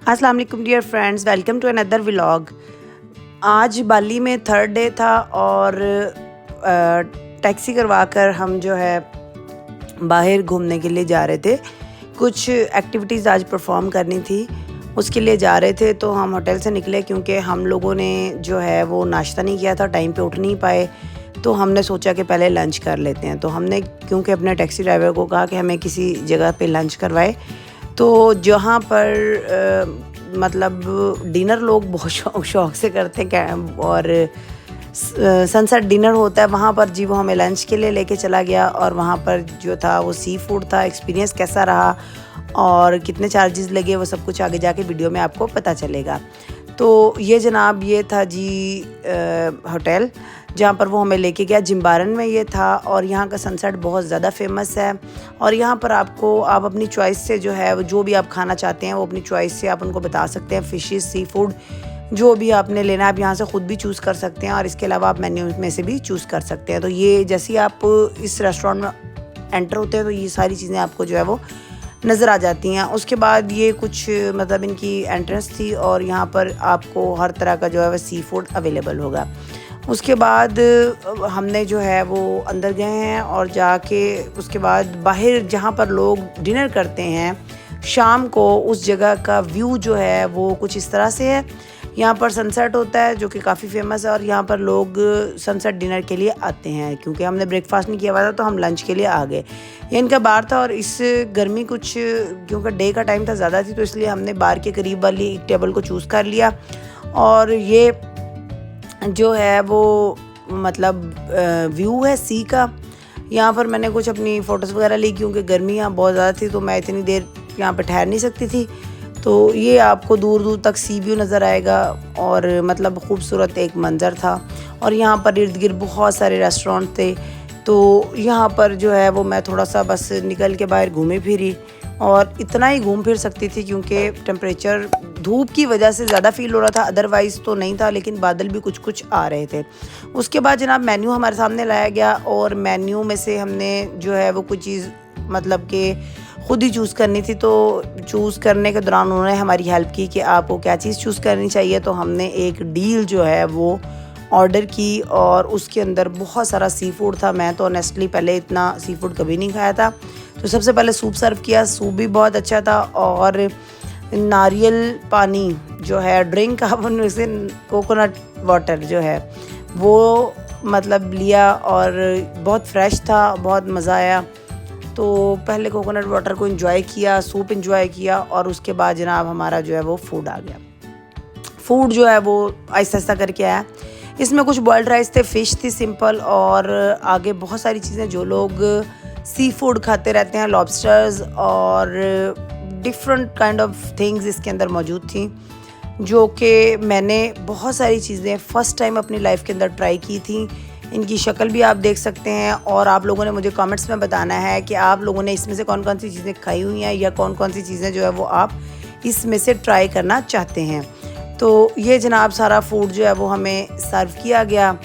अस्सलाम वालेकुम dear friends, welcome to another vlog. आज बाली में थर्ड डे था और टैक्सी करवा कर हम जो है बाहर घूमने के लिए जा रहे थे। कुछ एक्टिविटीज़ आज परफॉर्म करनी थी, उसके लिए जा रहे थे। तो हम होटल से निकले क्योंकि हम लोगों ने जो है वो नाश्ता नहीं किया था, टाइम पे उठ नहीं पाए। तो हमने सोचा कि पहले लंच कर लेते हैं। तो हमने क्योंकि अपने टैक्सी ड्राइवर को कहा कि हमें किसी जगह पे लंच करवाए, तो जहाँ पर मतलब डिनर लोग बहुत शौक से करते हैं और सनसेट डिनर होता है, वहाँ पर जी वो हमें लंच के लिए लेके चला गया। और वहाँ पर जो था वो सी फूड था। एक्सपीरियंस कैसा रहा और कितने चार्जेस लगे वो सब कुछ आगे जाके वीडियो में आपको पता चलेगा। तो ये जनाब ये था जी होटल जहाँ पर वो हमें लेके गया। जिम्बारन में ये था और यहाँ का सनसेट बहुत ज़्यादा फेमस है। और यहाँ पर आप अपनी चॉइस से जो है जो भी आप खाना चाहते हैं वो अपनी चॉइस से आप उनको बता सकते हैं। फिशेस, सी फूड जो भी आपने लेना है आप यहाँ से ख़ुद भी चूज़ कर सकते हैं और इसके अलावा आप मेन्यू में से भी चूज़ कर सकते हैं। तो ये जैसे ही आप इस रेस्टोरेंट में एंटर होते हैं तो ये सारी चीज़ें आपको जो है वो नज़र आ जाती हैं। उसके बाद ये कुछ मतलब इनकी एंट्रेंस थी और यहाँ पर आपको हर तरह का जो है वह सी फूड अवेलेबल होगा। उसके बाद हमने जो है वो अंदर गए हैं और जाके उसके बाद बाहर जहाँ पर लोग डिनर करते हैं शाम को, उस जगह का व्यू जो है वो कुछ इस तरह से है। यहाँ पर सनसेट होता है जो कि काफ़ी फेमस है और यहाँ पर लोग सनसेट डिनर के लिए आते हैं। क्योंकि हमने ब्रेकफास्ट नहीं किया हुआ था तो हम लंच के लिए आ गए। ये इनका बार था और इस गर्मी कुछ क्योंकि डे का टाइम था ज़्यादा थी तो इसलिए हमने बार के करीब वाली टेबल को चूज़ कर लिया। और ये जो है वो मतलब व्यू है सी का। यहाँ पर मैंने कुछ अपनी फ़ोटोज़ वगैरह ली क्योंकि गर्मी यहाँ बहुत ज़्यादा थी तो मैं इतनी देर यहाँ पे ठहर नहीं सकती थी। तो ये आपको दूर दूर तक सी व्यू नज़र आएगा और मतलब ख़ूबसूरत एक मंज़र था। और यहाँ पर इर्द गिर्द बहुत सारे रेस्टोरेंट थे। तो यहाँ पर जो है वो मैं थोड़ा सा बस निकल के बाहर घूमी फिरी और इतना ही घूम फिर सकती थी क्योंकि टेम्परेचर धूप की वजह से ज़्यादा फील हो रहा था, अदरवाइज़ तो नहीं था, लेकिन बादल भी कुछ कुछ आ रहे थे। उसके बाद जनाब मेन्यू हमारे सामने लाया गया और मेन्यू में से हमने जो है वो कुछ चीज़ मतलब कि ख़ुद ही चूज़ करनी थी। तो चूज़ करने के दौरान उन्होंने हमारी हेल्प की कि आपको क्या चीज़ चूज़ करनी चाहिए। तो हमने एक डील जो है वो ऑर्डर की और उसके अंदर बहुत सारा सी फूड था। मैं तो ऑनेस्टली पहले इतना सी फूड कभी नहीं खाया था। तो सबसे पहले सूप सर्व किया, सूप भी बहुत अच्छा था। और नारियल पानी जो है ड्रिंक, आप उनमें से कोकोनट वाटर जो है वो मतलब लिया और बहुत फ्रेश था, बहुत मज़ा आया। तो पहले कोकोनट वाटर को एंजॉय किया, सूप एंजॉय किया और उसके बाद जनाब हमारा जो है वो फूड आ गया। फूड जो है वो आहिस्ता आहिस्ता करके आया। इसमें कुछ बॉइल्ड राइस थे, फ़िश थी सिंपल और आगे बहुत सारी चीज़ें जो लोग सी फूड खाते रहते हैं, लॉबस्टर्स और डिफरेंट काइंड ऑफ थिंग्स इसके अंदर मौजूद थी, जो कि मैंने बहुत सारी चीज़ें फ़र्स्ट टाइम अपनी लाइफ के अंदर ट्राई की थी। इनकी शक्ल भी आप देख सकते हैं और आप लोगों ने मुझे कमेंट्स में बताना है कि आप लोगों ने इसमें से कौन कौन सी चीज़ें खाई हुई हैं या कौन कौन सी चीज़ें जो है वो आप इसमें से ट्राई करना चाहते हैं। तो ये जनाब सारा फूड जो है वो हमें सर्व किया गया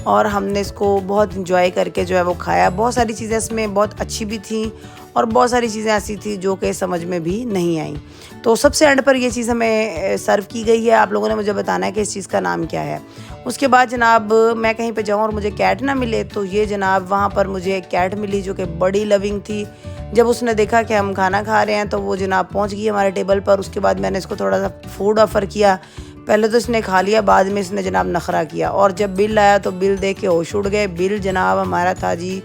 और हमने इसको बहुत इंजॉय करके जो है वो खाया। बहुत सारी चीज़ें इसमें बहुत अच्छी भी थी और बहुत सारी चीज़ें ऐसी थी जो कि समझ में भी नहीं आई। तो सबसे एंड पर ये चीज़ हमें सर्व की गई है। आप लोगों ने मुझे बताना है कि इस चीज़ का नाम क्या है। उसके बाद जनाब मैं कहीं पे जाऊँ और मुझे कैट ना मिले, तो ये जनाब वहाँ पर मुझे एक कैट मिली जो कि बड़ी लविंग थी। जब उसने देखा कि हम खाना खा रहे हैं तो वो जनाब पहुँच गई हमारे टेबल पर। उसके बाद मैंने इसको थोड़ा सा फूड ऑफ़र किया। पहले तो इसने खा लिया, बाद में इसने जनाब नखरा किया और जब बिल आया तो बिल देख के होश उड़ गए। बिल जनाब हमारा था जी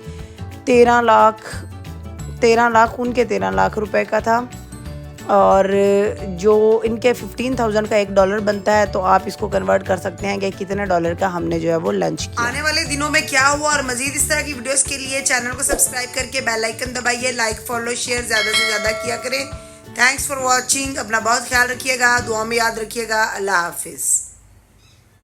13 लाख उनके 13 लाख रुपए का था और जो इनके 15,000 का $1 बनता है तो आप इसको कन्वर्ट कर सकते हैं कि कितने डॉलर का हमने जो है वो लंच किया। आने वाले दिनों में क्या हुआ और मजीद इस तरह की वीडियोस के लिए चैनल को सब्सक्राइब करके बेल आइकन दबाइए, लाइक फॉलो शेयर ज़्यादा से ज़्यादा किया करें। Thanks for watching. अपना बहुत ख्याल रखिएगा, दुआ में याद रखिएगा। अल्लाह हाफिज़।